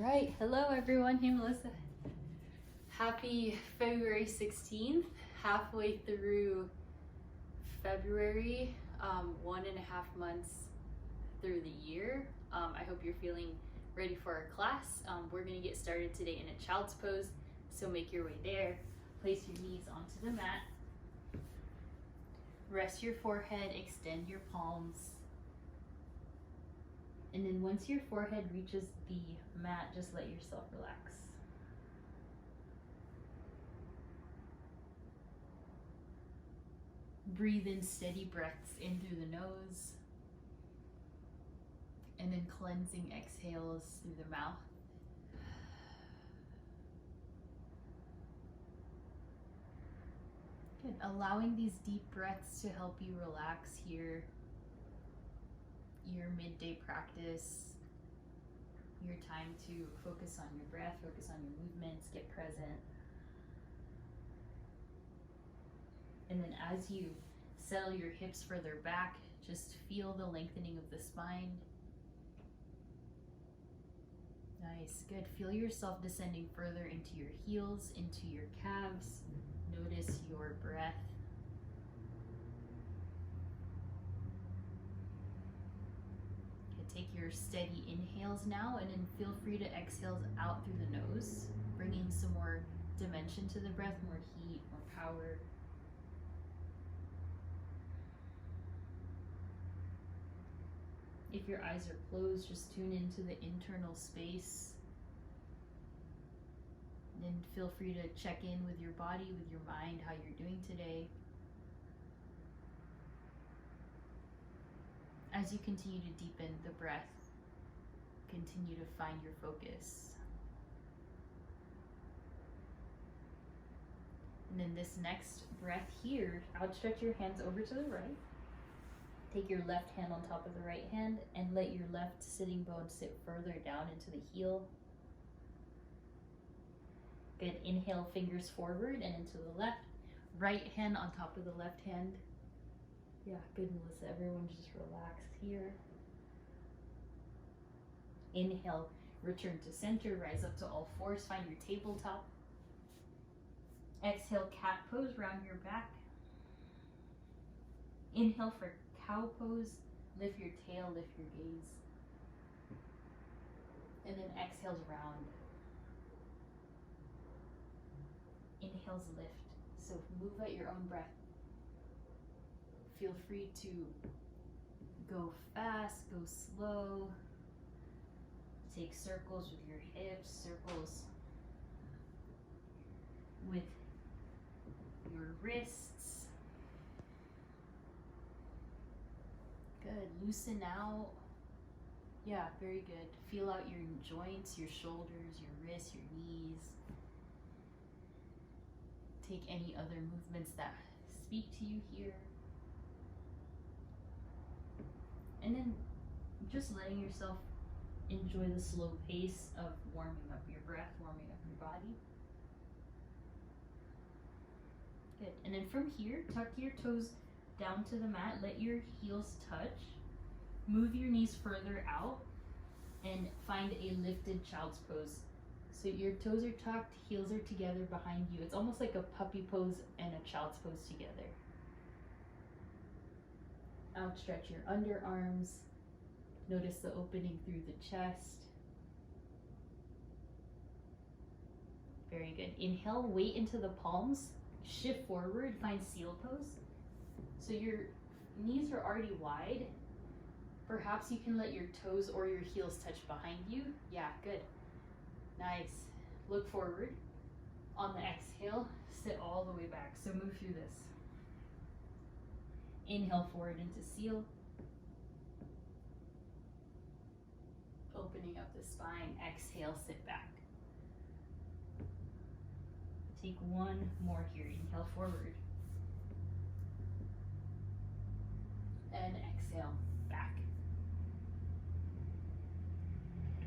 right, hello everyone. Hey Melissa. Happy February 16th, halfway through February, 1.5 months through the year. I hope you're feeling ready for our class. We're going to get started today in a child's pose, so make your way there. Place your knees onto the mat. Rest your forehead, extend your palms. And then once your forehead reaches the mat, just let yourself relax. Breathe in steady breaths in through the nose. And then cleansing exhales through the mouth. Good. Allowing these deep breaths to help you relax here. Your midday practice, your time to focus on your breath, focus on your movements, get present. And then as you settle your hips further back, just feel the lengthening of the spine. Nice, good. Feel yourself descending further into your heels, into your calves. Notice your breath. Take your steady inhales now, and then feel free to exhale out through the nose, bringing some more dimension to the breath, more heat, more power. If your eyes are closed, just tune into the internal space. Then feel free to check in with your body, with your mind, how you're doing today. As you continue to deepen the breath, continue to find your focus. And then this next breath here, outstretch your hands over to the right. Take your left hand on top of the right hand and let your left sitting bone sit further down into the heel. Good. Inhale, fingers forward and into the left. Right hand on top of the left hand. Yeah, good, Melissa. Everyone just relax here. Inhale, return to center, rise up to all fours, find your tabletop. Exhale, cat pose, round your back. Inhale for cow pose, lift your tail, lift your gaze. And then exhales round. Inhales lift. So move at your own breath. Feel free to go fast, go slow. Take circles with your hips, circles with your wrists. Good. Loosen out. Yeah, very good. Feel out your joints, your shoulders, your wrists, your knees. Take any other movements that speak to you here. And then just letting yourself enjoy the slow pace of warming up your breath, warming up your body. Good. And then from here, tuck your toes down to the mat. Let your heels touch. Move your knees further out and find a lifted child's pose. So your toes are tucked, heels are together behind you. It's almost like a puppy pose and a child's pose together. Outstretch your underarms. Notice the opening through the chest. Very good. Inhale, weight into the palms. Shift forward, find seal pose. So your knees are already wide. Perhaps you can let your toes or your heels touch behind you. Yeah, good. Nice. Look forward. On the exhale, sit all the way back. So move through this. Inhale forward into seal. Opening up the spine. Exhale, sit back. Take one more here. Inhale forward. And exhale, back.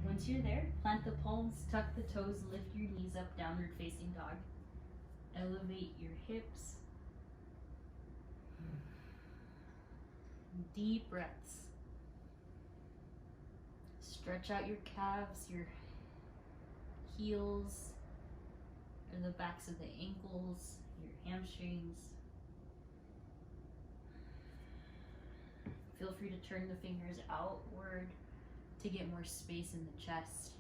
Once you're there, plant the palms, tuck the toes, lift your knees up, downward facing dog. Elevate your hips. Deep breaths. Stretch out your calves, your heels or the backs of the ankles, your hamstrings. Feel free to turn the fingers outward to get more space in the chest.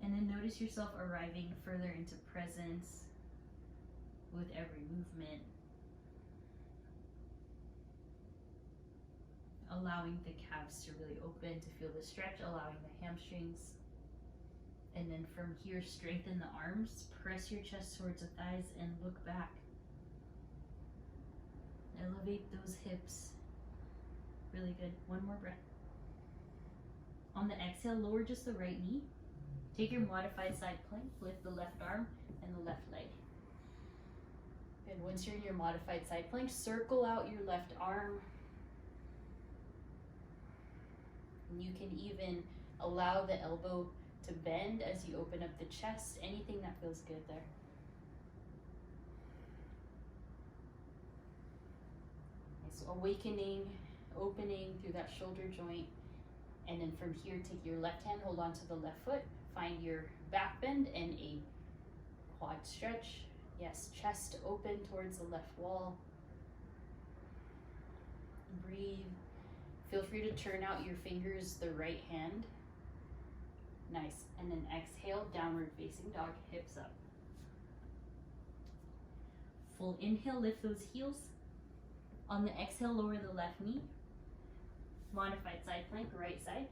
And then notice yourself arriving further into presence with every movement. Allowing the calves to really open to feel the stretch, allowing the hamstrings. And then from here, strengthen the arms, press your chest towards the thighs and look back. Elevate those hips. Really good. One more breath. On the exhale, lower just the right knee. Take your modified side plank, lift the left arm and the left leg. And once you're in your modified side plank, circle out your left arm. And you can even allow the elbow to bend as you open up the chest, anything that feels good there. So awakening, opening through that shoulder joint. And then from here, take your left hand, hold on to the left foot, find your back bend and a quad stretch. Yes, chest open towards the left wall. Breathe. Feel free to turn out your fingers, the right hand. Nice. And then exhale, downward facing dog, hips up. Full inhale, lift those heels. On the exhale, lower the left knee. Modified side plank, right side.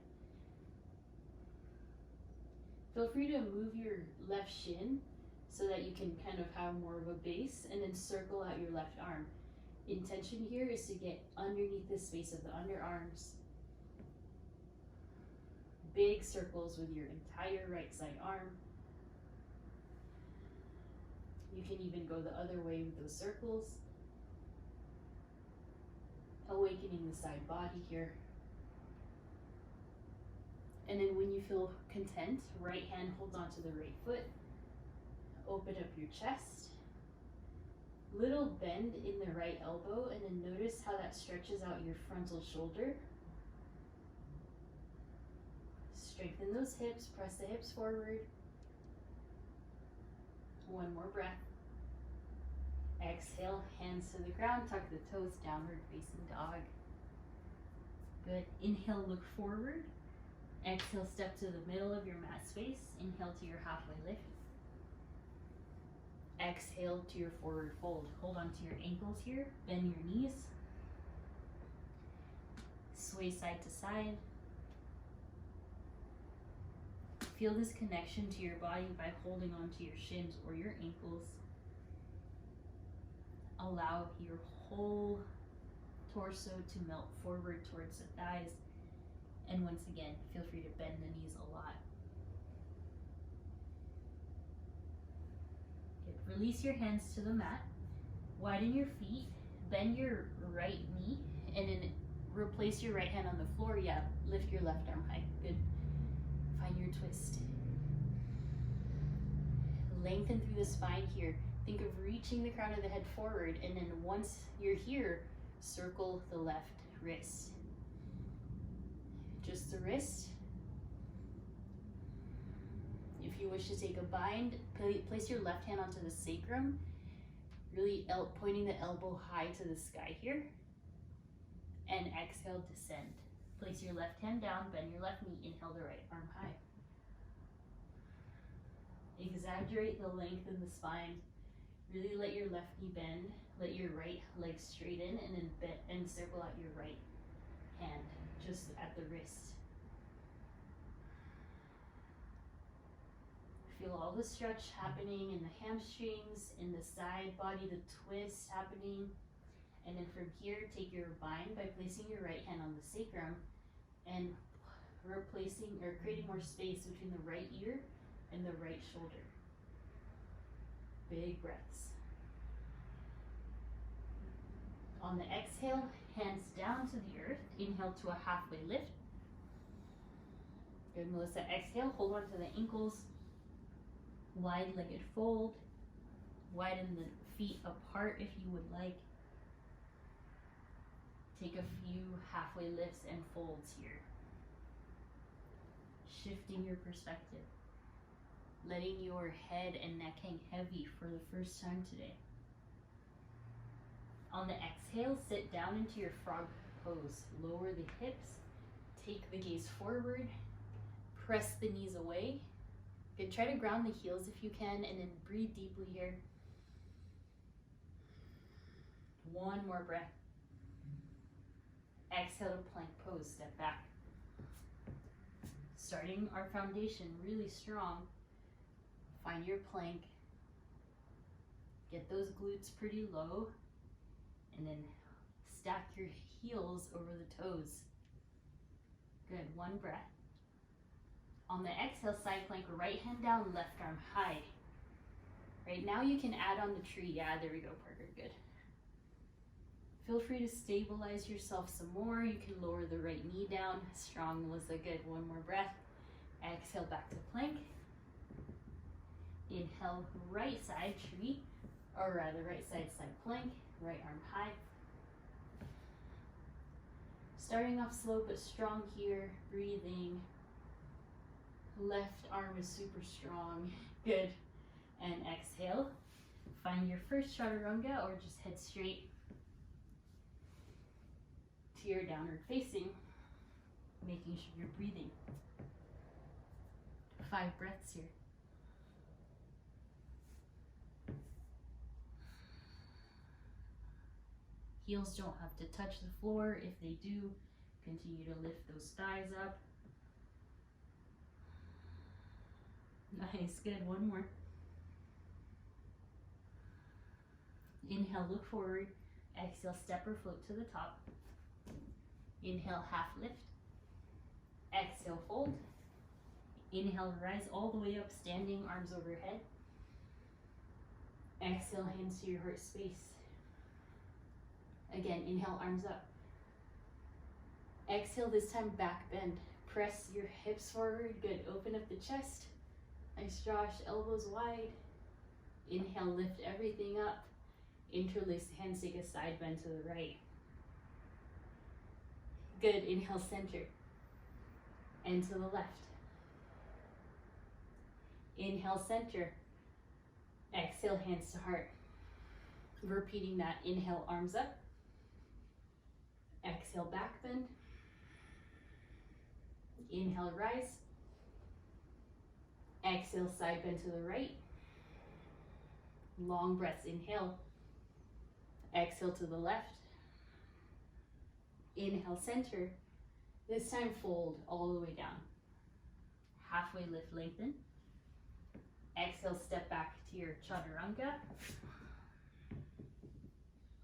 Feel free to move your left shin so that you can kind of have more of a base, and then circle out your left arm. Intention here is to get underneath the space of the underarms. Big circles with your entire right side arm. You can even go the other way with those circles. Awakening the side body here. And then when you feel content, right hand holds onto the right foot. Open up your chest. Little bend in the right elbow, and then notice how that stretches out your frontal shoulder. Strengthen those hips, press the hips forward. One more breath. Exhale, hands to the ground, tuck the toes, downward facing dog. Good. Inhale, look forward. Exhale, step to the middle of your mat space. Inhale to your halfway lift. Exhale to your forward fold. Hold on to your ankles here. Bend your knees. Sway side to side. Feel this connection to your body by holding onto your shins or your ankles. Allow your whole torso to melt forward towards the thighs. And once again, feel free to bend the knees a lot. Good. Release your hands to the mat. Widen your feet. Bend your right knee. And then replace your right hand on the floor. Yeah, lift your left arm high. Good. Find your twist. Lengthen through the spine here. Think of reaching the crown of the head forward, and then once you're here, circle the left wrist. Just the wrist. If you wish to take a bind, place your left hand onto the sacrum, really pointing the elbow high to the sky here, and exhale, descend. Place your left hand down, bend your left knee, inhale the right arm high. Exaggerate the length in the spine. Really let your left knee bend, let your right leg straighten, and then bend and circle out your right hand just at the wrist. Feel all the stretch happening in the hamstrings, in the side body, the twist happening. And then from here, take your bind by placing your right hand on the sacrum and replacing or creating more space between the right ear and the right shoulder. Big breaths. On the exhale, hands down to the earth. Inhale to a halfway lift. Good, Melissa. Exhale, hold on to the ankles. Wide-legged fold. Widen the feet apart if you would like. Take a few halfway lifts and folds here. shifting your perspective, letting your head and neck hang heavy for the first time today. On the exhale, sit down into your frog pose. Lower the hips, take the gaze forward, press the knees away. Good, try to ground the heels if you can, and then breathe deeply here. One more breath. Exhale to plank pose, step back. Starting our foundation really strong. Find your plank. Get those glutes pretty low, and then stack your heels over the toes. Good, one breath. On the exhale, side plank, right hand down, left arm high. Right now you can add on the tree. Yeah, there we go, Parker, good. Feel free to stabilize yourself some more. You can lower the right knee down. Strong, Melissa, good. One more breath. Exhale, back to plank. Inhale, right side tree, or rather right side plank, right arm high. Starting off slow but strong here, breathing. Left arm is super strong, good. And exhale, find your first chaturanga or just head straight to your downward facing, making sure you're breathing. 5 breaths here. Heels don't have to touch the floor. If they do, continue to lift those thighs up. Nice, good, one more. Inhale, look forward. Exhale, step or float to the top. Inhale, half lift. Exhale, fold. Inhale, rise all the way up, standing, arms overhead. Exhale, hands to your heart space. Again, inhale, arms up. Exhale, this time back bend. Press your hips forward, good. Open up the chest. Nice, Josh, elbows wide. Inhale, lift everything up. Interlace the hands, take a side bend to the right. Good, inhale, center. And to the left. Inhale, center. Exhale, hands to heart. Repeating that, inhale, arms up. Exhale, back bend. Inhale, rise. Exhale, side bend to the right. Long breaths, inhale. Exhale to the left. Inhale, center. This time fold all the way down. Halfway lift, lengthen. Exhale, step back to your chaturanga.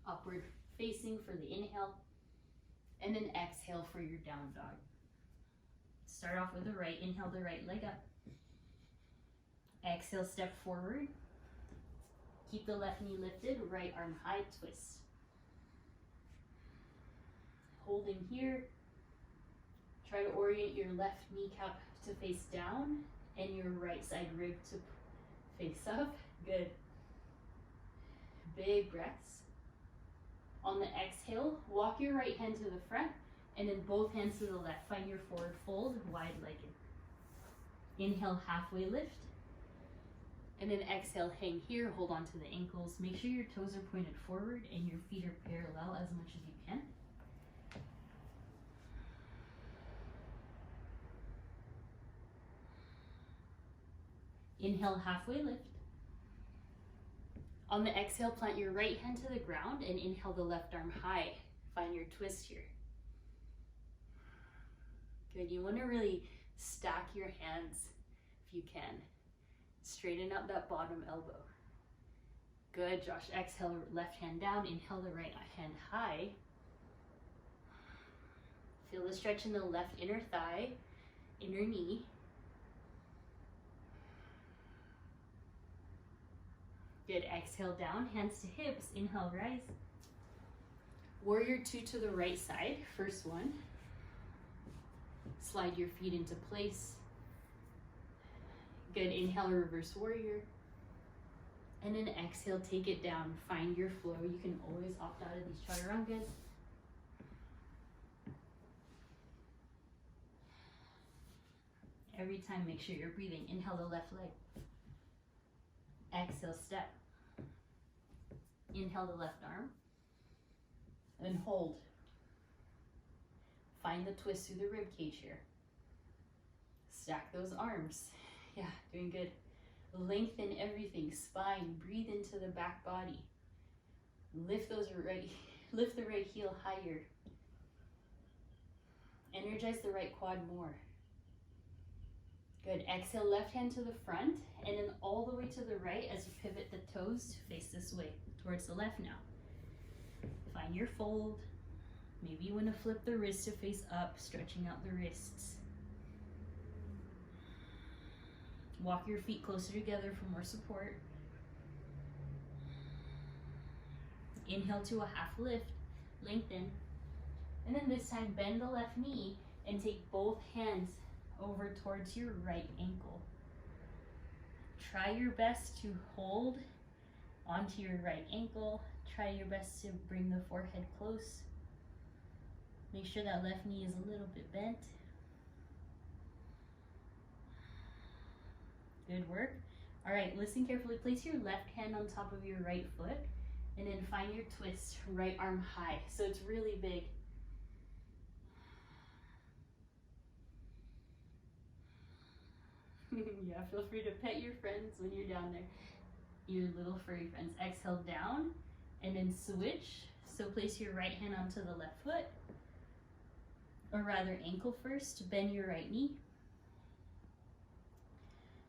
Upward facing for the inhale. And then exhale for your down dog. Start off with the right. Inhale the right leg up. Exhale, step forward. Keep the left knee lifted, right arm high, twist. Holding here. Try to orient your left kneecap to face down and your right side rib to face up. Good. Big breaths. On the exhale, walk your right hand to the front and then both hands to the left. Find your forward fold, wide-legged. Inhale, halfway lift. And then exhale, hang here, hold on to the ankles. Make sure your toes are pointed forward and your feet are parallel as much as you can. Inhale, halfway lift. On the exhale, plant your right hand to the ground and inhale the left arm high. Find your twist here. Good, you want to really stack your hands if you can. Straighten up that bottom elbow. Good, Josh. Exhale, left hand down. Inhale the right hand high. Feel the stretch in the left inner thigh, inner knee. Good, exhale down, hands to hips. Inhale, rise. Warrior 2 to the right side, first one. Slide your feet into place. Good, inhale, reverse warrior. And then exhale, take it down, find your flow. You can always opt out of these chaturangas. Every time, make sure you're breathing. Inhale the left leg. Exhale, step. Inhale the left arm. And hold. Find the twist through the rib cage here. Stack those arms. Yeah, doing good. Lengthen everything. Spine. Breathe into the back body. Lift the right heel higher. Energize the right quad more. Good. Exhale, left hand to the front and then all the way to the right as you pivot the toes to face this way, towards the left now. Find your fold. Maybe you want to flip the wrist to face up, stretching out the wrists. Walk your feet closer together for more support. Inhale to a half lift, lengthen. And then this time bend the left knee and take both hands over towards your right ankle. Try your best to hold onto your right ankle. Try your best to bring the forehead close. Make sure that left knee is a little bit bent. Good work. All right, listen carefully. Place your left hand on top of your right foot and then find your twist, right arm high. So it's really big. Yeah, feel free to pet your friends when you're down there. Your little furry friends. Exhale down and then switch. So place your right hand onto the left foot, or rather ankle first. Bend your right knee.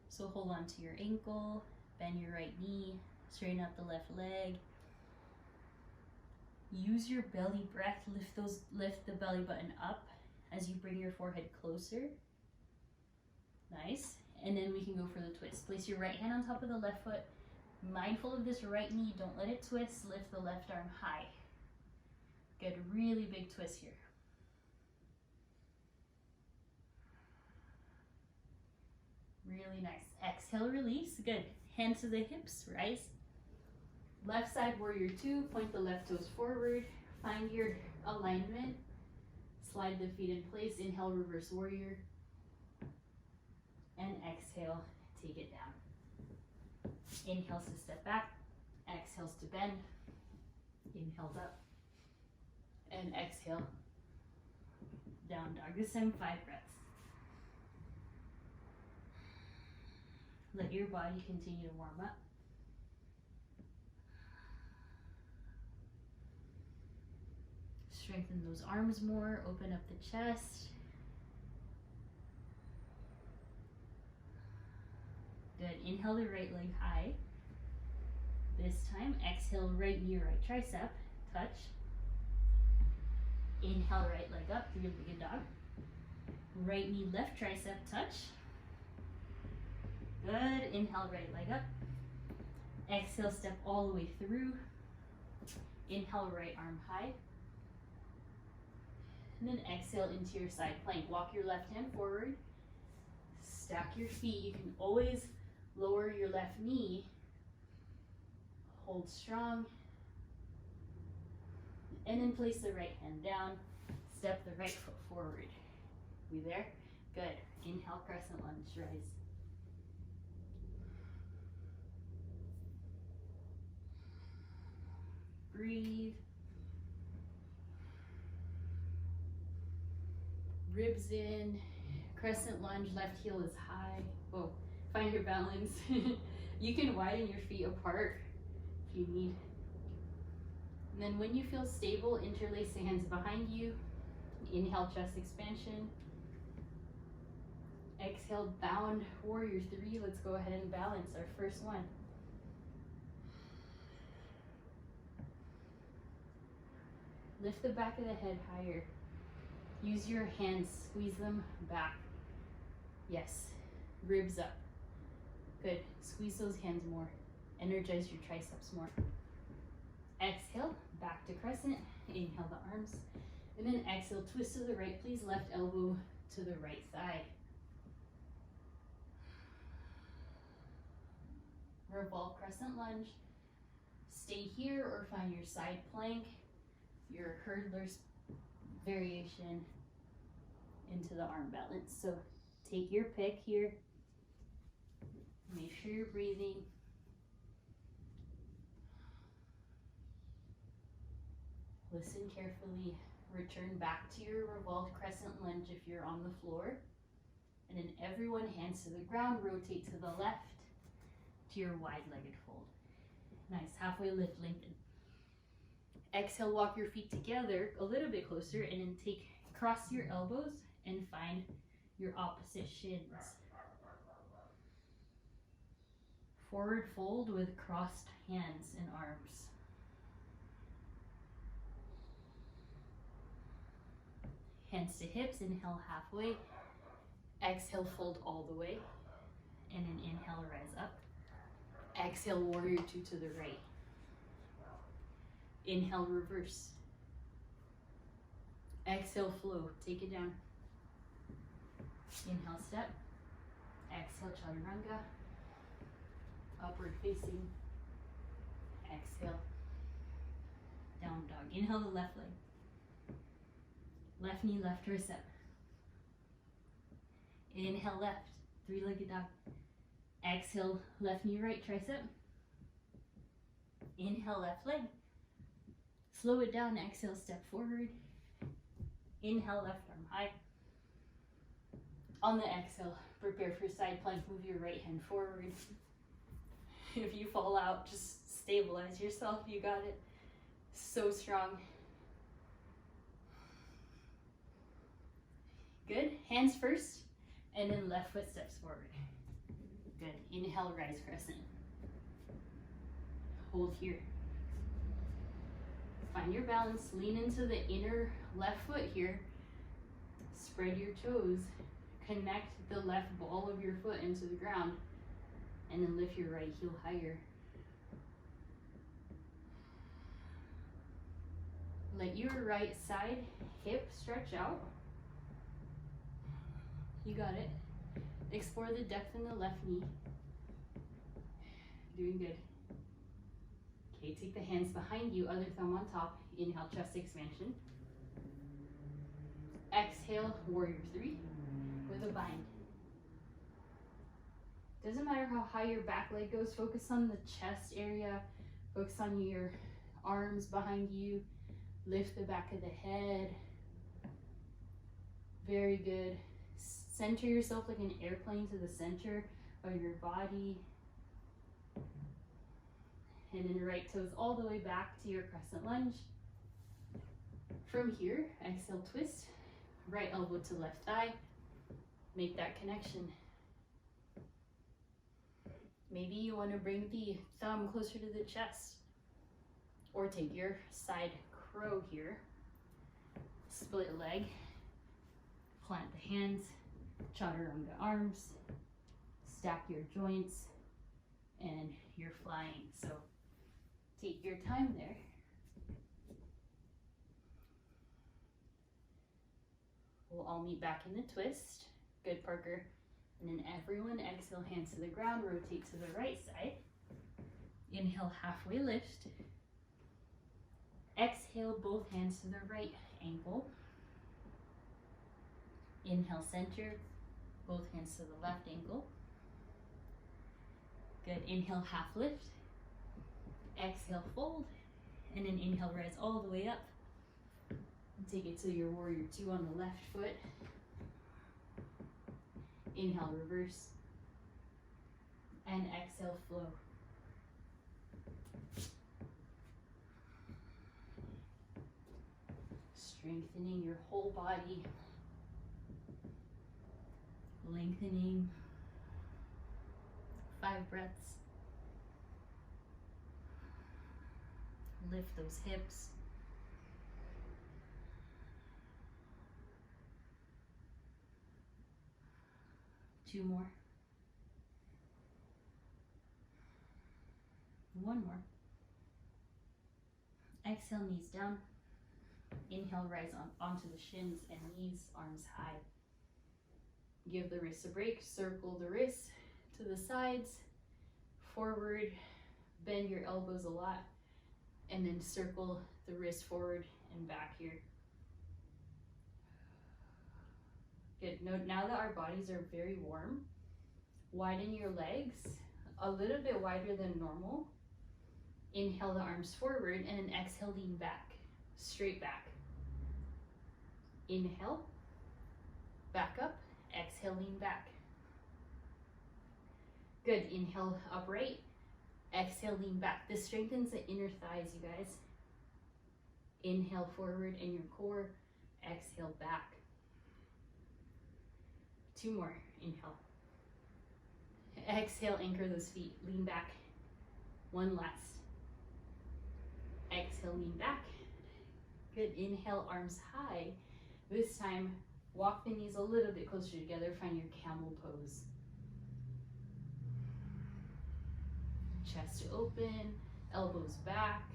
So hold on to your ankle, bend your right knee, straighten out the left leg. Use your belly breath, lift the belly button up as you bring your forehead closer. Nice. And then we can go for the twist. Place your right hand on top of the left foot. Mindful of this right knee, don't let it twist. Lift the left arm high. Good, really big twist here. Really nice. Exhale, release. Good. Hands to the hips, rise. Left side, warrior two. Point the left toes forward. Find your alignment. Slide the feet in place. Inhale, reverse warrior. And exhale, take it down. Inhales to step back. Exhales to bend. Inhales up. And exhale, down dog. This time 5 breaths. Let your body continue to warm up. Strengthen those arms more. Open up the chest. Good. Inhale the right leg high. This time, exhale right knee, right tricep. Touch. Inhale right leg up, three-legged dog. Right knee, left tricep, touch. Good. Inhale right leg up. Exhale, step all the way through. Inhale right arm high. And then exhale into your side plank. Walk your left hand forward. Stack your feet. You can always lower your left knee. Hold strong. And then place the right hand down. Step the right foot forward. We there? Good. Inhale, crescent lunge, rise. Breathe. Ribs in. Crescent lunge, left heel is high. Oh, find your balance. You can widen your feet apart if you need. And then when you feel stable, interlace the hands behind you. Inhale, chest expansion. Exhale, bound warrior three. Let's go ahead and balance our first one. Lift the back of the head higher. Use your hands, squeeze them back. Yes, ribs up. Good, squeeze those hands more. Energize your triceps more. Exhale, back to crescent. Inhale the arms. And then exhale, twist to the right, please. Left elbow to the right thigh. Revolve crescent lunge. Stay here or find your side plank, your hurdler's variation into the arm balance. So Take your pick here. Make sure you're breathing. Listen carefully. Return back to your revolved crescent lunge if you're on the floor. And then everyone hands to the ground, rotate to the left to your wide-legged fold. Nice, halfway lift, lengthen. Exhale, walk your feet together a little bit closer and then cross your elbows and find your opposite shins. Forward fold with crossed hands and arms. Hands to hips, inhale halfway. Exhale, fold all the way. And then inhale, rise up. Exhale, warrior two to the right. Inhale, reverse. Exhale, flow, take it down. Inhale, step. Exhale, chaturanga. Upward facing. Exhale, down dog. Inhale the left leg. Left knee, left tricep. Inhale, left, three-legged dog. Exhale, left knee, right tricep. Inhale, left leg. Slow it down, exhale, step forward. Inhale, left arm high. On the exhale, prepare for side plank, move your right hand forward. If you fall out, just stabilize yourself, you got it. So strong. Good, hands first, and then left foot steps forward. Good, inhale, rise crescent. Hold here. Find your balance, lean into the inner left foot here. Spread your toes, connect the left ball of your foot into the ground, and then lift your right heel higher. Let your right side hip stretch out. You got it. Explore the depth in the left knee. Doing good. Okay, take the hands behind you, other thumb on top. Inhale, chest expansion. Exhale, warrior three with a bind. Doesn't matter how high your back leg goes, focus on the chest area, focus on your arms behind you, lift the back of the head. Very good. Center yourself like an airplane to the center of your body. And then right toes all the way back to your crescent lunge. From here, exhale, twist. Right elbow to left thigh. Make that connection. Maybe you want to bring the thumb closer to the chest. Or take your side crow here. Split leg. Plant the hands. Chaturanga arms, stack your joints, and you're flying. So take your time there. We'll all meet back in the twist. Good, Parker. And then everyone exhale, hands to the ground, rotate to the right side. Inhale, halfway lift. Exhale, both hands to the right ankle. Inhale, center, both hands to the left ankle. Good, inhale, half lift. Exhale, fold. And then inhale, rise all the way up. And take it to your warrior two on the left foot. Inhale, reverse. And exhale, flow. Strengthening your whole body. Lengthening. 5 breaths. Lift those hips. Two more. One more. Exhale, knees down. Inhale, rise onto the shins and knees, arms high. Give the wrists a break. Circle the wrists to the sides, forward, bend your elbows a lot, and then circle the wrist forward and back here. Good. Now that our bodies are very warm, widen your legs a little bit wider than normal. Inhale the arms forward and then exhale, lean back, straight back. Inhale, back up, exhale, lean back. Good. Inhale, upright, exhale, lean back. This strengthens the inner thighs, you guys. Inhale forward in your core, exhale back. 2 more. Inhale. Exhale, anchor those feet, lean back. 1 last. Exhale, lean back. Good. Inhale, arms high. This time, walk the knees a little bit closer together. Find your camel pose. Chest open, elbows back.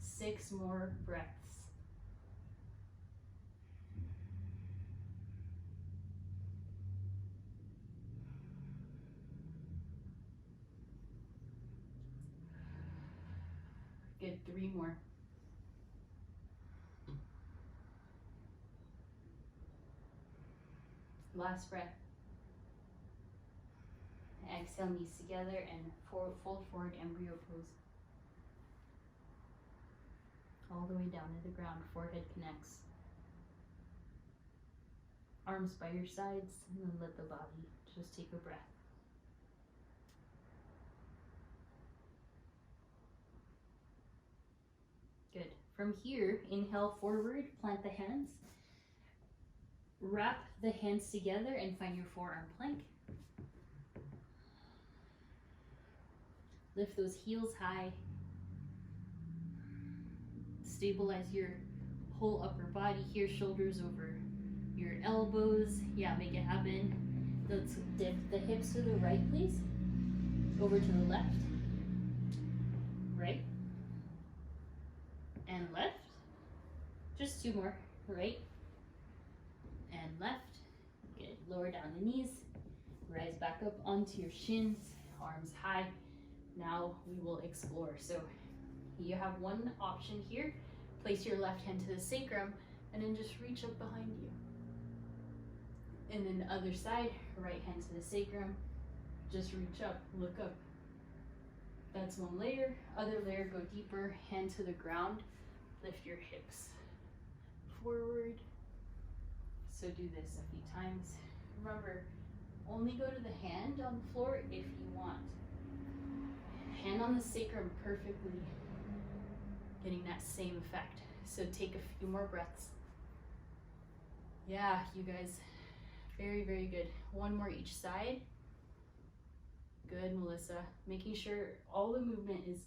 6 more breaths. Good. 3 more. Last breath. Exhale, knees together and fold forward, embryo pose. All the way down to the ground, forehead connects. Arms by your sides, and then let the body just take a breath. Good. From here, inhale forward, plant the hands. Wrap the hands together and find your forearm plank. Lift those heels high. Stabilize your whole upper body here, shoulders over your elbows. Yeah, make it happen. Let's dip the hips to the right, please. Over to the left. Right. And left. Just 2 more. Right. And left. Good. Lower down the knees. Rise back up onto your shins. Arms high. Now we will explore. So you have one option here. Place your left hand to the sacrum and then just reach up behind you. And then the other side, right hand to the sacrum. Just reach up, look up. That's one layer. Other layer, go deeper, hand to the ground. Lift your hips forward. So do this a few times. Remember, only go to the hand on the floor if you want. Hand on the sacrum perfectly, getting that same effect. So take a few more breaths. Yeah, you guys, very, very good. 1 more each side. Good, Melissa. Making sure all the movement is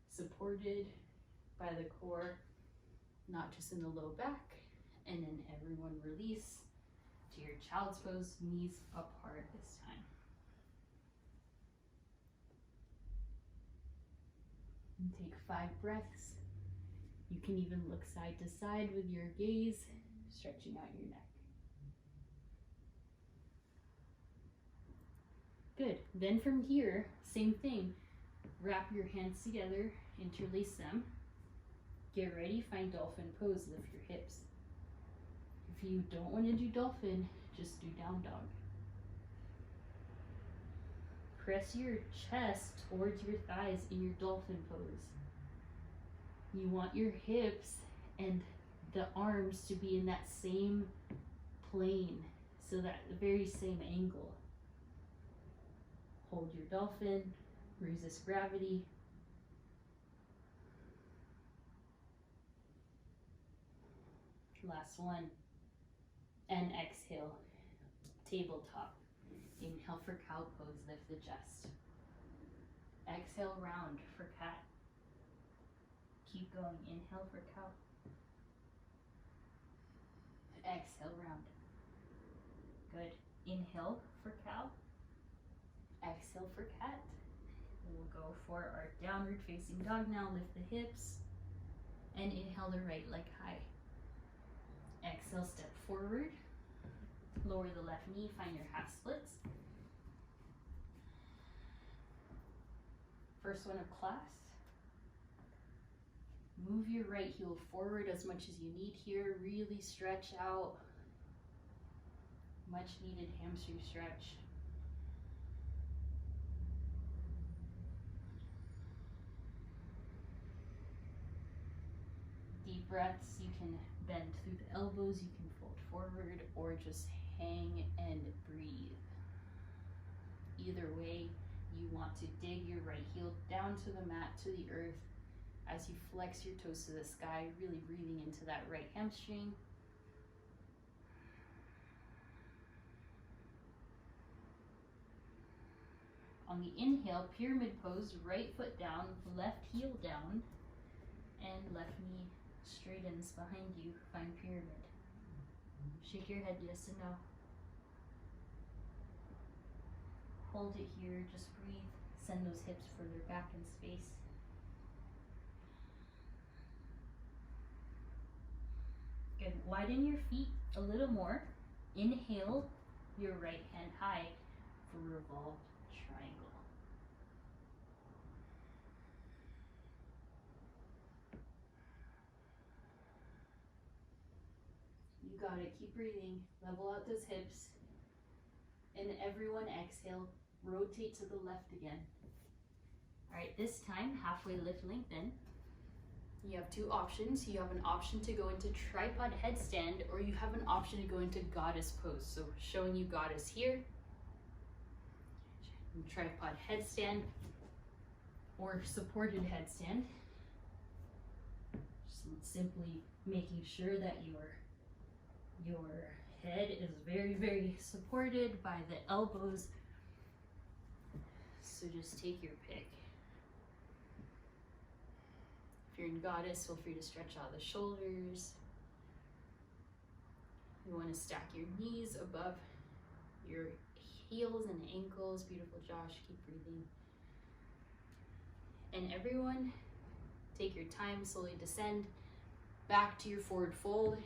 supported by the core, not just in the low back. And then everyone release to your child's pose, knees apart this time. And take 5 breaths. You can even look side to side with your gaze, stretching out your neck. Good. Then from here, same thing. Wrap your hands together, interlace them. Get ready, find dolphin pose, lift your hips. If you don't want to do dolphin, just do down dog. Press your chest towards your thighs in your dolphin pose. You want your hips and the arms to be in that same plane, so that the very same angle. Hold your dolphin, resist gravity. Last one. And exhale, tabletop. Inhale for cow pose, lift the chest. Exhale, round for cat. Keep going, inhale for cow. Exhale, round. Good. Inhale for cow. Exhale for cat. We'll go for our downward facing dog now. Lift the hips. And inhale the right leg high. Exhale, step forward. Lower the left knee, find your half splits. First one of class. Move your right heel forward as much as you need here. Really stretch out. Much needed hamstring stretch. Deep breaths. You can bend through the elbows. You can fold forward or just hang and breathe. Either way, you want to dig your right heel down to the mat, to the earth, as you flex your toes to the sky, really breathing into that right hamstring. On the inhale, pyramid pose, right foot down, left heel down, and left knee straightens behind you. Find pyramid. Shake your head yes and no. Hold it here, just breathe. Send those hips further back in space. Good. Widen your feet a little more. Inhale your right hand high for revolved triangle. You got it. Keep breathing. Level out those hips. And everyone exhale. Rotate to the left again. All right, this time, halfway lift, lengthen. You have two options. You have an option to go into tripod headstand, or you have an option to go into goddess pose. So showing you goddess here, tripod headstand, or supported headstand. Just simply making sure that your head is very, very supported by the elbows. So just take your pick. If you're in goddess, feel free to stretch out the shoulders. You want to stack your knees above your heels and ankles. Beautiful, Josh. Keep breathing. And everyone, take your time, slowly descend back to your forward fold.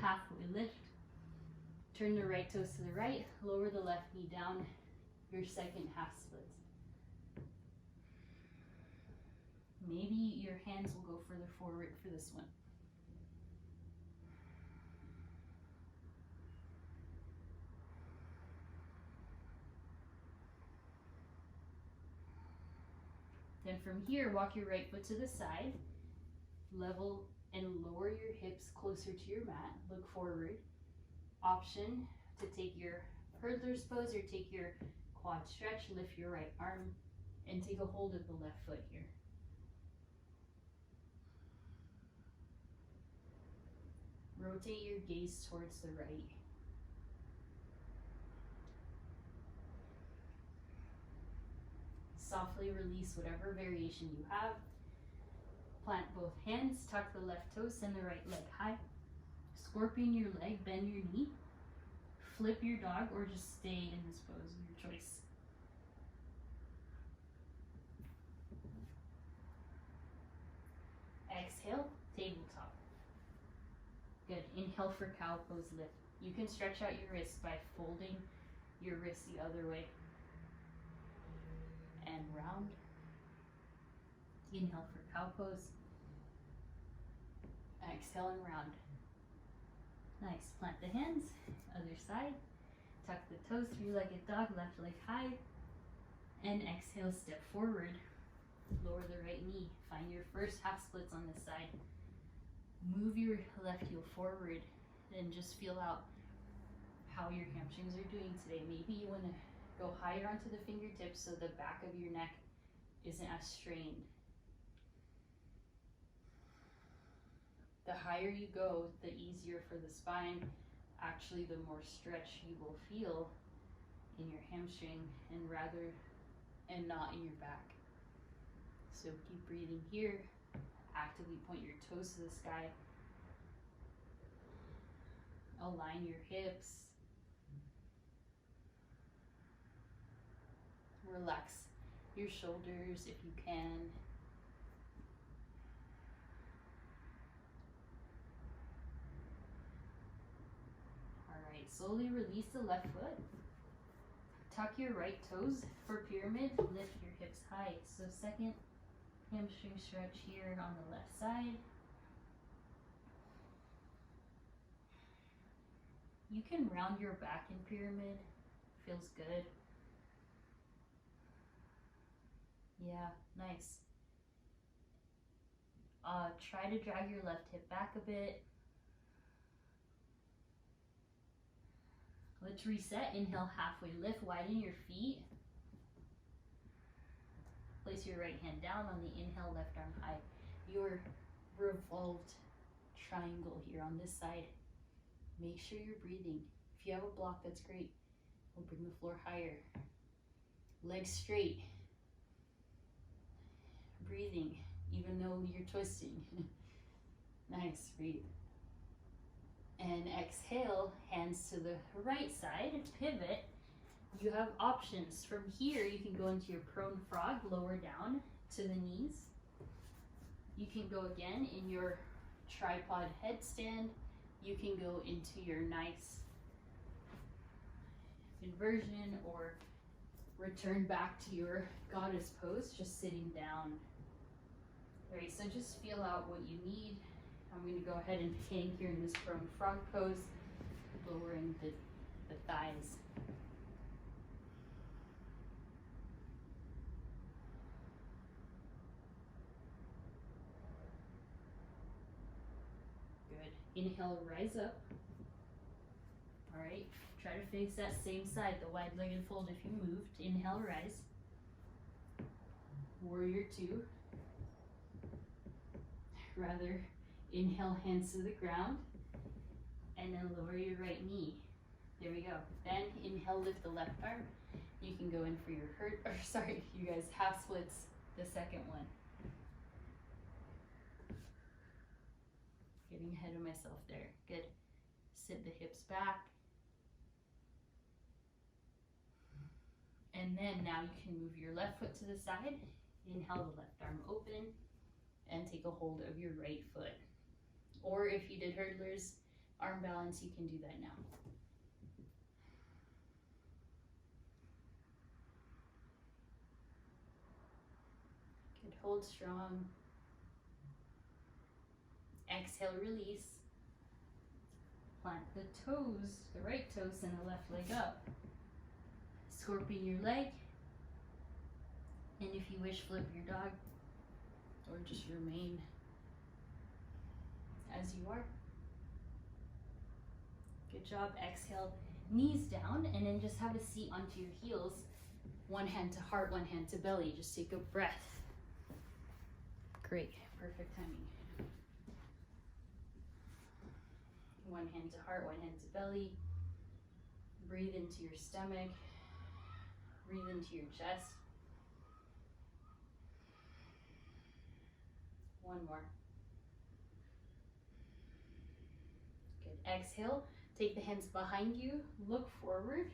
Halfway lift. Turn the right toes to the right. Lower the left knee down. Your second half splits. Maybe your hands will go further forward for this one. Then from here, walk your right foot to the side. Level and lower your hips closer to your mat. Look forward. Option to take your hurdler's pose or take your quad stretch. Lift your right arm and take a hold of the left foot here. Rotate your gaze towards the right. Softly release whatever variation you have. Plant both hands, tuck the left toe, send the right leg high. Scorpion your leg, bend your knee. Flip your dog or just stay in this pose, your choice. Exhale, tabletop. Good. Inhale for cow pose, lift. You can stretch out your wrists by folding your wrists the other way. And round. Inhale for cow pose. Exhale and round. Nice. Plant the hands. Other side. Tuck the toes, three-legged dog, left leg high. And exhale, step forward. Lower the right knee. Find your first half splits on this side. Move your left heel forward and just feel out how your hamstrings are doing today. Maybe you want to go higher onto the fingertips so the back of your neck isn't as strained. The higher you go, the easier for the spine. Actually, the more stretch you will feel in your hamstring and not in your back. So keep breathing here. Actively point your toes to the sky. Align your hips. Relax your shoulders if you can. All right, slowly release the left foot. Tuck your right toes for pyramid. Lift your hips high. So second Hamstring stretch here on the left side. You can round your back in pyramid. Feels good. Yeah, nice. Try to drag your left hip back a bit. Let's reset. Inhale, halfway lift. Widen your feet. Place your right hand down on the inhale, left arm high. Your revolved triangle here on this side. Make sure you're breathing. If you have a block, that's great. We'll bring the floor higher. Legs straight. Breathing, even though you're twisting. Nice, breathe. And exhale, hands to the right side, pivot. You have options. From here, you can go into your prone frog, lower down to the knees. You can go again in your tripod headstand. You can go into your nice inversion or return back to your goddess pose, just sitting down. All right, so just feel out what you need. I'm going to go ahead and hang here in this prone frog pose, lowering the thighs. Good. Inhale, rise up. All right, try to face that same side, the wide-legged fold if you moved. Inhale, rise. Warrior two. Rather, inhale, hands to the ground, and then lower your right knee. There we go. Then inhale, lift the left arm. You can go in for your you guys, half splits, the second one. Getting ahead of myself there. Good. Sit the hips back. And then now you can move your left foot to the side. Inhale, the left arm open, and take a hold of your right foot. Or if you did hurdlers, arm balance, you can do that now. Good, hold strong. Exhale, release. Plant the toes, the right toes and the left leg up. Scorpion your leg. And if you wish, flip your dog, or just remain as you are. Good job. Exhale, knees down, and then just have a seat onto your heels. One hand to heart, one hand to belly. Just take a breath. Great, perfect timing. One hand to heart, one hand to belly. Breathe into your stomach. Breathe into your chest. One more. Good. Exhale. Take the hands behind you. Look forward.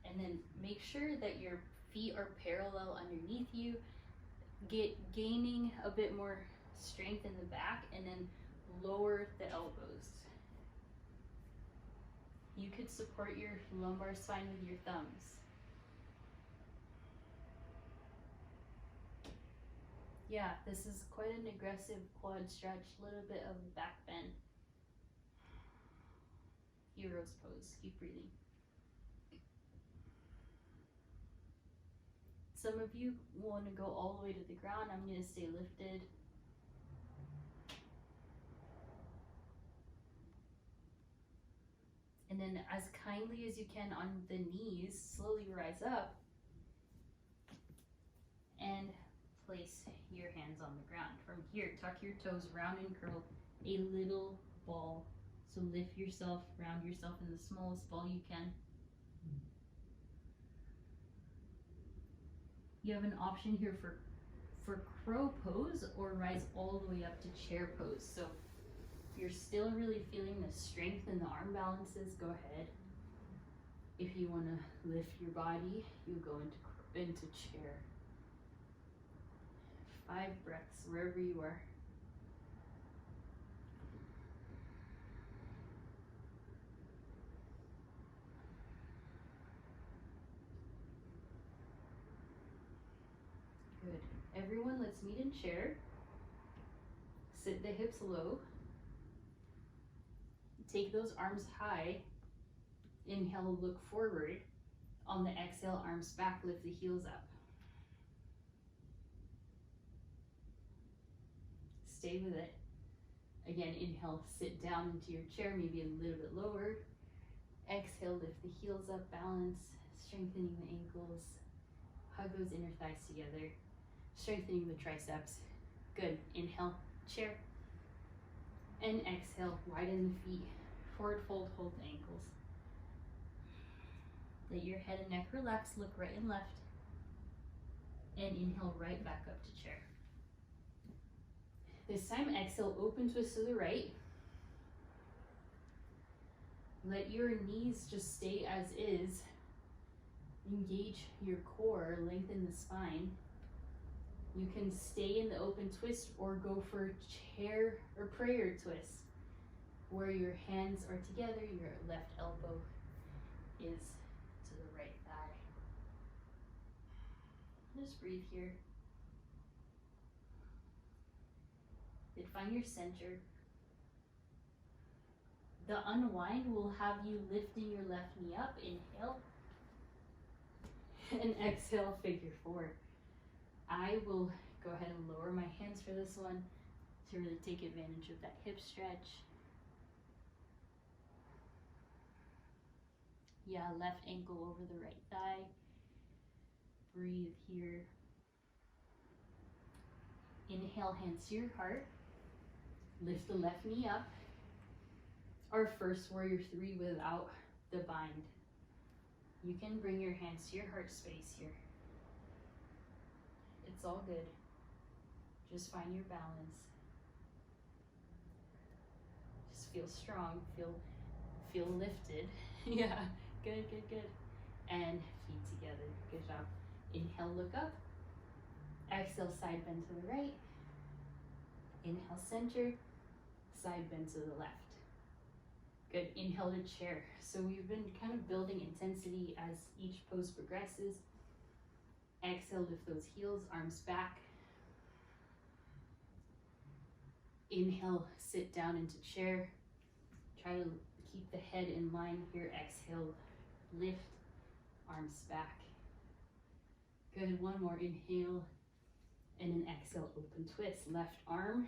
And then make sure that your feet are parallel underneath you. Gaining a bit more strength in the back, and then lower the elbows. You could support your lumbar spine with your thumbs. Yeah, this is quite an aggressive quad stretch, a little bit of a back bend. Hero's pose, keep breathing. Some of you want to go all the way to the ground. I'm going to stay lifted. And then as kindly as you can on the knees, slowly rise up and place your hands on the ground. From here, tuck your toes, round and curl a little ball. So lift yourself, round yourself in the smallest ball you can. You have an option here for crow pose or rise all the way up to chair pose. So if you're still really feeling the strength in the arm balances, go ahead. If you want to lift your body, you go into chair. 5 breaths wherever you are. Good. everyone, let's meet in chair. Sit the hips low. Take those arms high. Inhale, look forward. On the exhale, arms back, lift the heels up. Stay with it. Again, inhale, sit down into your chair, maybe a little bit lower. Exhale, lift the heels up, balance, strengthening the ankles. Hug those inner thighs together, strengthening the triceps. Good. Inhale, chair. And exhale, widen the feet. Forward fold, hold the ankles. Let your head and neck relax, look right and left. And inhale, right back up to chair. This time, exhale, open twist to the right. Let your knees just stay as is. Engage your core, lengthen the spine. You can stay in the open twist or go for chair or prayer twist, where your hands are together, your left elbow is to the right thigh. Just breathe here. Then find your center. The unwind will have you lifting your left knee up. Inhale. And exhale, figure four. I will go ahead and lower my hands for this one to really take advantage of that hip stretch. Yeah, left ankle over the right thigh. Breathe here. Inhale, hands to your heart. Lift the left knee up. Our first warrior three without the bind. You can bring your hands to your heart space here. It's all good. Just find your balance. Just feel strong, feel lifted. Yeah, good. And feet together, good job. Inhale, look up. Exhale, side bend to the right. Inhale, center. Side bend to the left. Good. Inhale to chair. So we've been kind of building intensity as each pose progresses. Exhale, lift those heels, arms back. Inhale, sit down into chair. Try to keep the head in line here. Exhale, lift, arms back. Good. One more. Inhale, and an exhale, open twist. Left arm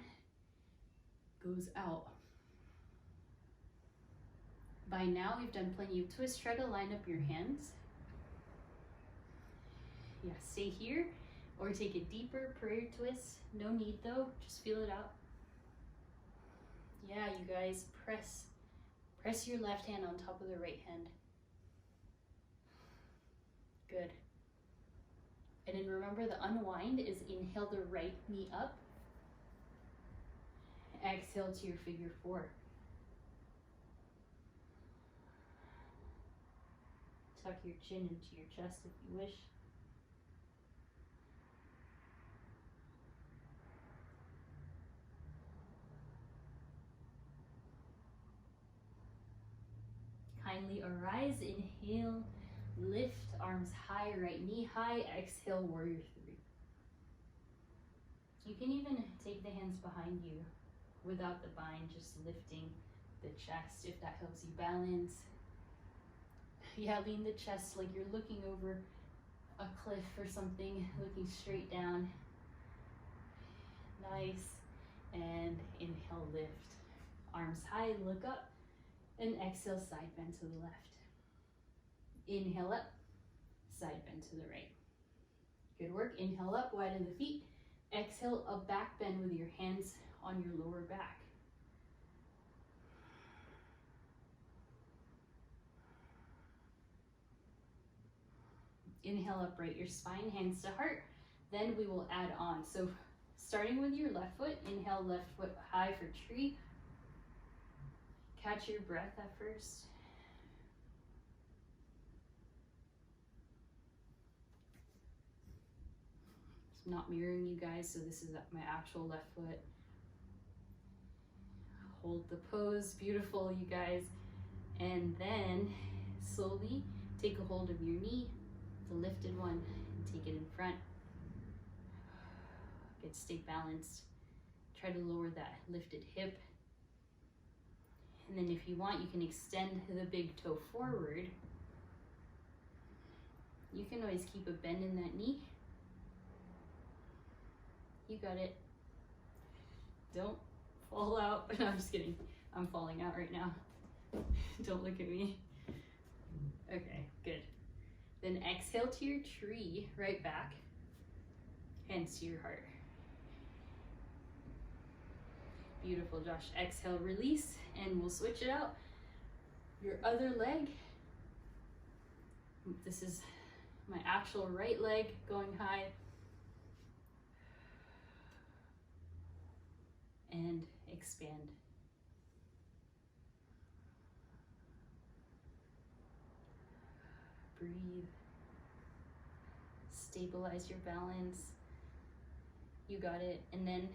goes out. By now, we've done plenty of twists. Try to line up your hands. Yeah, stay here or take a deeper prayer twist. No need though, just feel it out. Yeah, you guys, press your left hand on top of the right hand. Good. And then remember, the unwind is inhale the right knee up. Exhale to your figure four. Tuck your chin into your chest if you wish. Kindly arise, inhale, lift, arms high, right knee high, exhale, warrior three. You can even take the hands behind you without the bind, just lifting the chest if that helps you balance. Yeah, lean the chest like you're looking over a cliff or something, looking straight down. Nice. And inhale, lift. Arms high, look up. And exhale, side bend to the left. Inhale up, side bend to the right. Good work. Inhale up, widen the feet. Exhale, a back bend with your hands on your lower back. Inhale, upright your spine, hands to heart. Then we will add on. So starting with your left foot, inhale, left foot high for tree. Catch your breath at first. It's not mirroring you guys, so this is my actual left foot. Hold the pose, beautiful, you guys. And then slowly take a hold of your knee, the lifted one, and take it in front. Good, stay balanced. Try to lower that lifted hip. And then if you want, you can extend the big toe forward. You can always keep a bend in that knee. You got it. Don't fall out. No, I'm just kidding. I'm falling out right now. Don't look at me. Okay, good. Then exhale to your tree, right back. Hands to your heart. Beautiful, Josh. Exhale, release, and we'll switch it out. Your other leg. This is my actual right leg going high. And expand. Breathe. Stabilize your balance. You got it. And then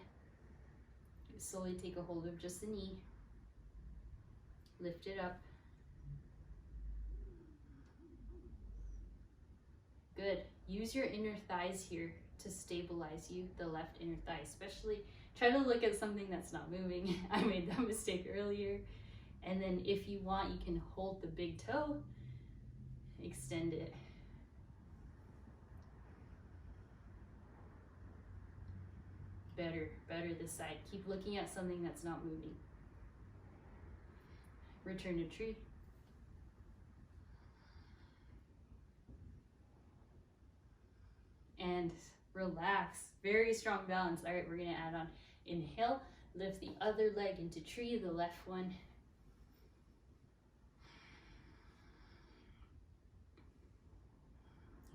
slowly take a hold of just the knee. Lift it up. Good. Use your inner thighs here to stabilize you, the left inner thigh especially. Try to look at something that's not moving. I made that mistake earlier. And then if you want, you can hold the big toe, extend it. Better this side. Keep looking at something that's not moving. Return to tree. And relax. Very strong balance. All right, we're gonna add on. Inhale, lift the other leg into tree, the left one.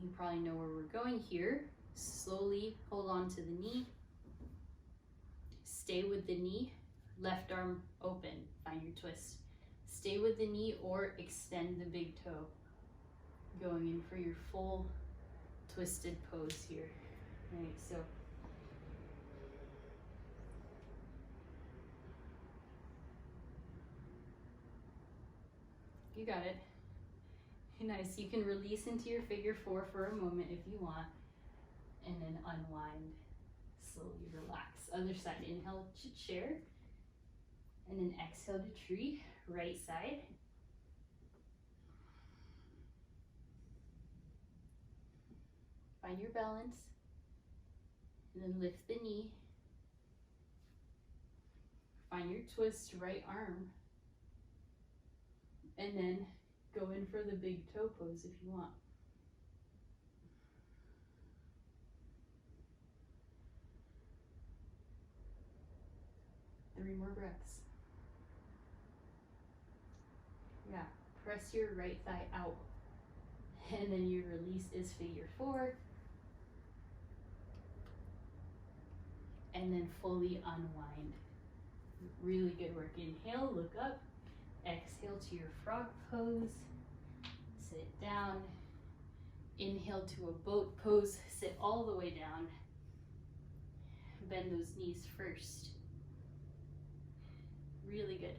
You probably know where we're going here. Slowly hold on to the knee. Stay with the knee, left arm open, find your twist. Stay with the knee or extend the big toe. Going in for your full twisted pose here. All right, so you got it. Nice, you can release into your figure four for a moment if you want, and then unwind, slowly relax. Other side, inhale to chair, and then exhale to tree, right side. Find your balance, and then lift the knee. Find your twist, right arm, and then go in for the big toe pose if you want. Three more breaths. Yeah, press your right thigh out. And then your release is figure four. And then fully unwind. Really good work. Inhale, look up. Exhale to your frog pose. Sit down. Inhale to a boat pose. Sit all the way down. Bend those knees first. Really good.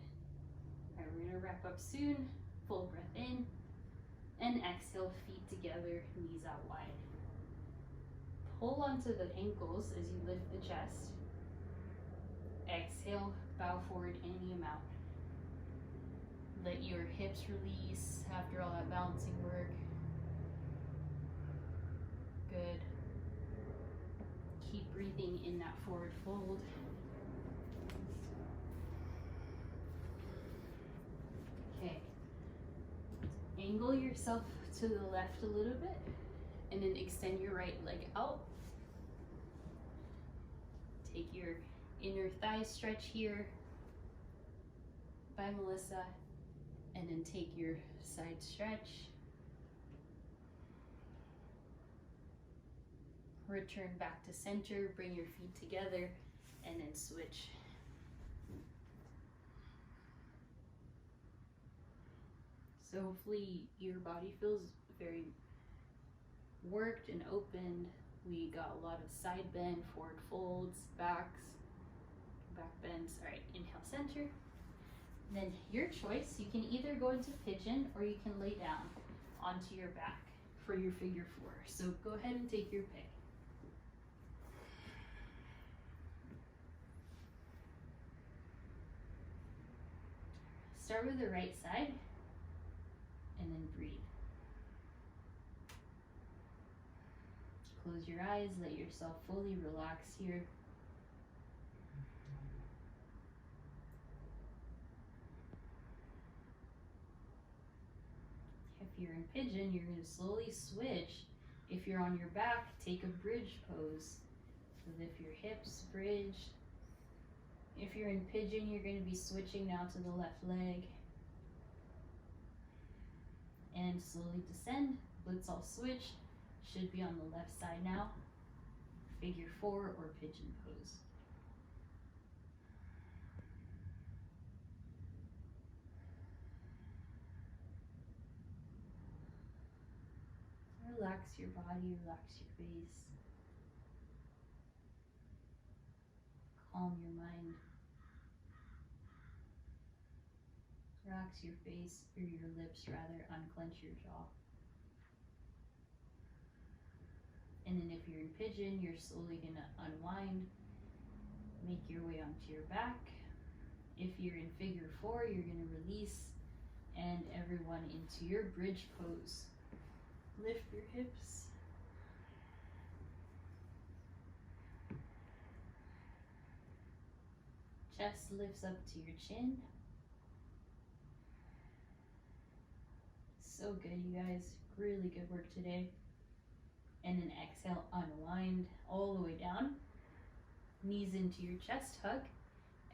All right, we're gonna wrap up soon. Full breath in. And exhale, feet together, knees out wide. Pull onto the ankles as you lift the chest. Exhale, bow forward any amount. Let your hips release after all that balancing work. Good. Keep breathing in that forward fold. Okay. Angle yourself to the left a little bit, and then extend your right leg out. Take your inner thigh stretch here by Melissa, and then take your side stretch. Return back to center, bring your feet together, and then switch. So hopefully your body feels very worked and opened. We got a lot of side bend, forward folds, backs, back bends. All right, inhale, center. Then your choice, you can either go into pigeon or you can lay down onto your back for your figure four. So go ahead and take your pick. start with the right side and then breathe. Close your eyes, let yourself fully relax here. If you're in pigeon, you're going to slowly switch. If you're on your back, take a bridge pose. So lift your hips, bridge. If you're in pigeon, you're going to be switching now to the left leg. And slowly descend. Let's all switch. Should be on the left side now. Figure 4 or pigeon pose. Relax your body, relax your face. Calm your mind. Relax your face, or your lips rather, unclench your jaw. And then if you're in pigeon, you're slowly going to unwind. Make your way onto your back. If you're in figure 4, you're going to release and everyone into your bridge pose. Lift your hips. Chest lifts up to your chin. So good, you guys. Really good work today. And then exhale, unwind all the way down. Knees into your chest, hug.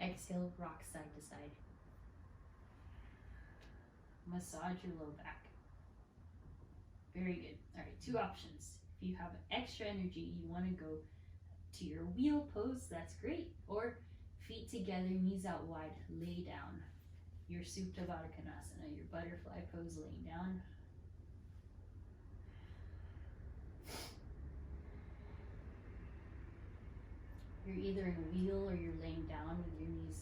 Exhale, rock side to side. Massage your low back. Very good. All right, 2 options. If you have extra energy, you want to go to your wheel pose, that's great. Or feet together, knees out wide, lay down. Your Supta Baddha Konasana, your butterfly pose, laying down. You're either in a wheel or you're laying down with your knees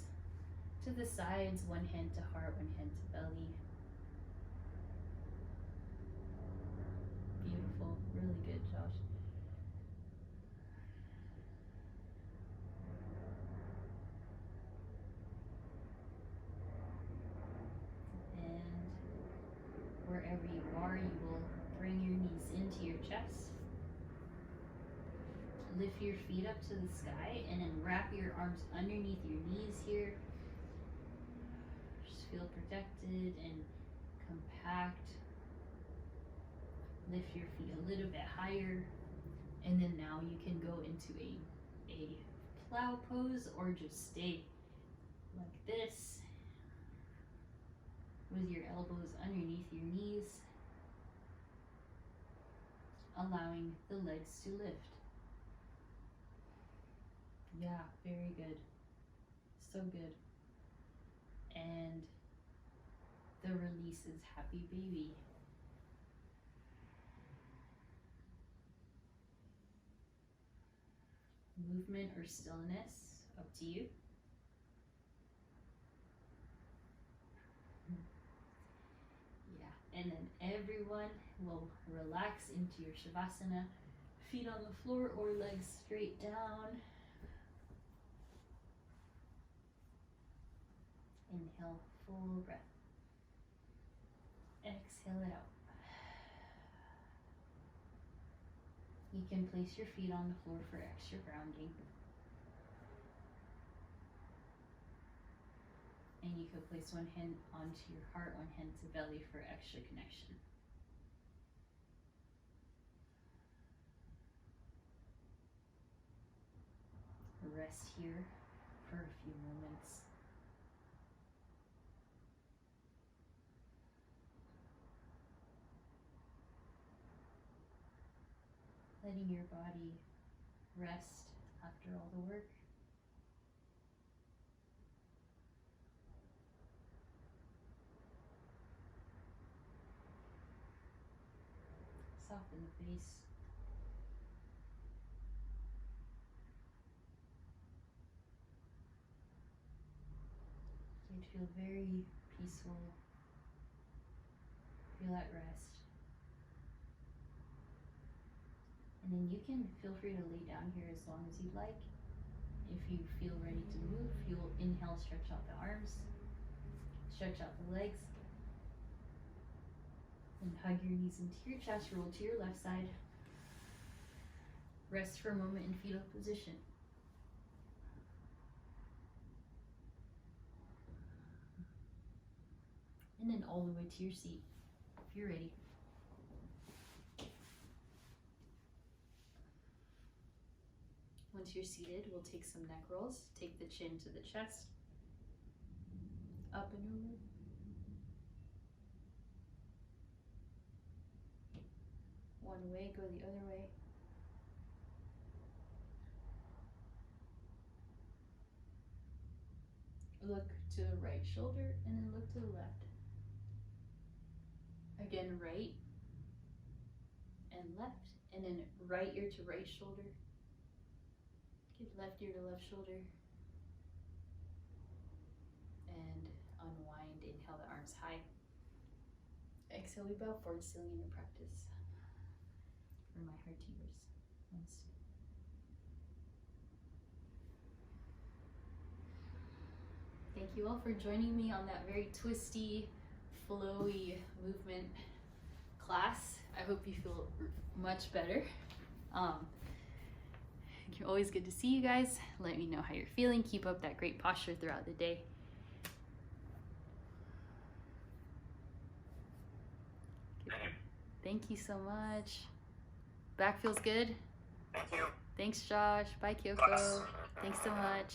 to the sides, one hand to heart, one hand to belly. Beautiful, really good, Josh. And wherever you are, you will bring your knees into your chest. Lift your feet up to the sky and then wrap your arms underneath your knees here. Just feel protected and compact. Lift your feet a little bit higher. And then now you can go into a plow pose or just stay like this with your elbows underneath your knees, allowing the legs to lift. Yeah, very good. So good. And the release is happy baby. Movement or stillness, up to you. Yeah, and then everyone will relax into your Savasana. Feet on the floor or legs straight down. Inhale, full breath. Exhale it out. You can place your feet on the floor for extra grounding. And you could place one hand onto your heart, one hand to belly for extra connection. Rest here for a few moments. Letting your body rest after all the work. Soften the face. You'd feel very peaceful. Feel at rest. And then you can feel free to lay down here as long as you'd like. If you feel ready to move, you'll inhale, stretch out the arms. Stretch out the legs. And hug your knees into your chest. Roll to your left side. Rest for a moment in fetal position. And then all the way to your seat, if you're ready. Once you're seated, we'll take some neck rolls. Take the chin to the chest. Up and over. One way, go the other way. Look to the right shoulder and then look to the left. Again, right and left, and then right ear to right shoulder. Give left ear to left shoulder. And unwind, inhale the arms high. Exhale, we bow forward, sealing in your practice. From my heart to yours. Once. Thank you all for joining me on that very twisty, flowy movement class. I hope you feel much better. Always good to see you guys. Let me know how you're feeling. Keep up that great posture throughout the day. Thank you so much. Back feels good? Thank you. Thanks, Josh. Bye, Kyoko. Thanks so much.